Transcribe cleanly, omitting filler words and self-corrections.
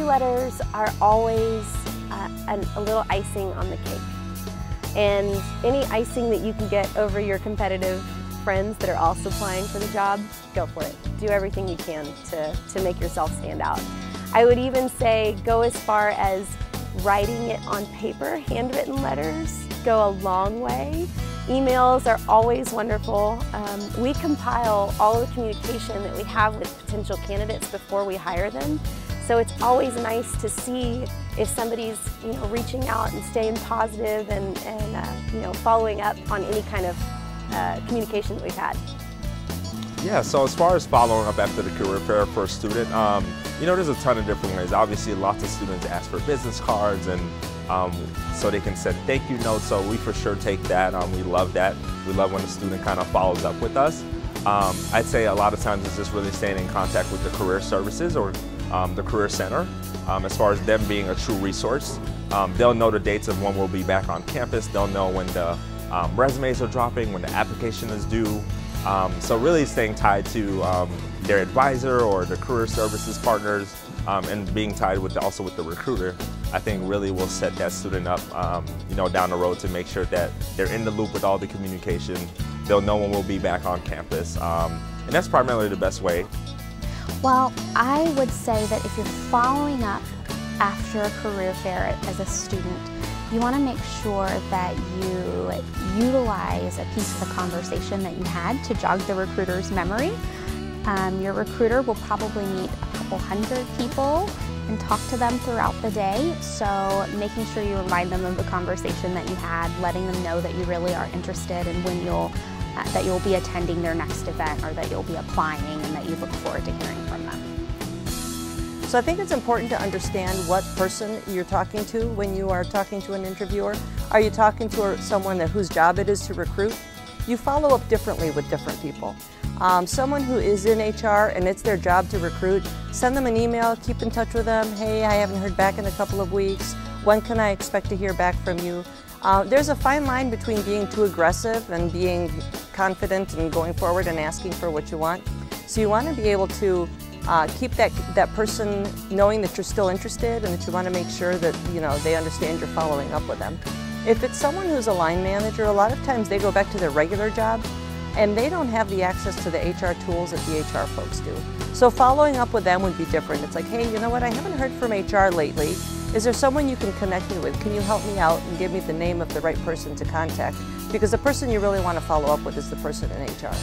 letters are always a little icing on the cake. And any icing that you can get over your competitive friends that are also applying for the job, go for it. Do everything you can to make yourself stand out. I would even say go as far as writing it on paper. Handwritten letters go a long way. Emails are always wonderful. We compile all the communication that we have with potential candidates before we hire them. So it's always nice to see if somebody's reaching out and staying positive and following up on any kind of communication that we've had. Yeah, so as far as following up after the career fair for a student, there's a ton of different ways. Obviously, lots of students ask for business cards and so they can send thank you notes, so we for sure take that. We love that. We love when the student kind of follows up with us. I'd say a lot of times it's just really staying in contact with the career services or the career center as far as them being a true resource. They'll know the dates of when we'll be back on campus. They'll know when the resumes are dropping, when the application is due. So really staying tied to their advisor or the career services partners and being tied also with the recruiter, I think really will set that student up down the road to make sure that they're in the loop with all the communication. They'll know when we'll be back on campus, and that's primarily the best way. Well, I would say that if you're following up after a career fair as a student, you want to make sure that you utilize a piece of the conversation that you had to jog the recruiter's memory. Your recruiter will probably meet a couple hundred people and talk to them throughout the day, so making sure you remind them of the conversation that you had, letting them know that you really are interested and when that you'll be attending their next event or that you'll be applying and that you look forward to hearing from them. So I think it's important to understand what person you're talking to when you are talking to an interviewer. Are you talking to someone whose job it is to recruit? You follow up differently with different people. Someone who is in HR and it's their job to recruit, send them an email, keep in touch with them. Hey, I haven't heard back in a couple of weeks. When can I expect to hear back from you? There's a fine line between being too aggressive and being confident and going forward and asking for what you want. So you want to be able to keep that person knowing that you're still interested and that you want to make sure that they understand you're following up with them. If it's someone who's a line manager, a lot of times they go back to their regular job and they don't have the access to the HR tools that the HR folks do. So following up with them would be different. It's like, hey, you know what, I haven't heard from HR lately. Is there someone you can connect me with? Can you help me out and give me the name of the right person to contact? Because the person you really want to follow up with is the person in HR.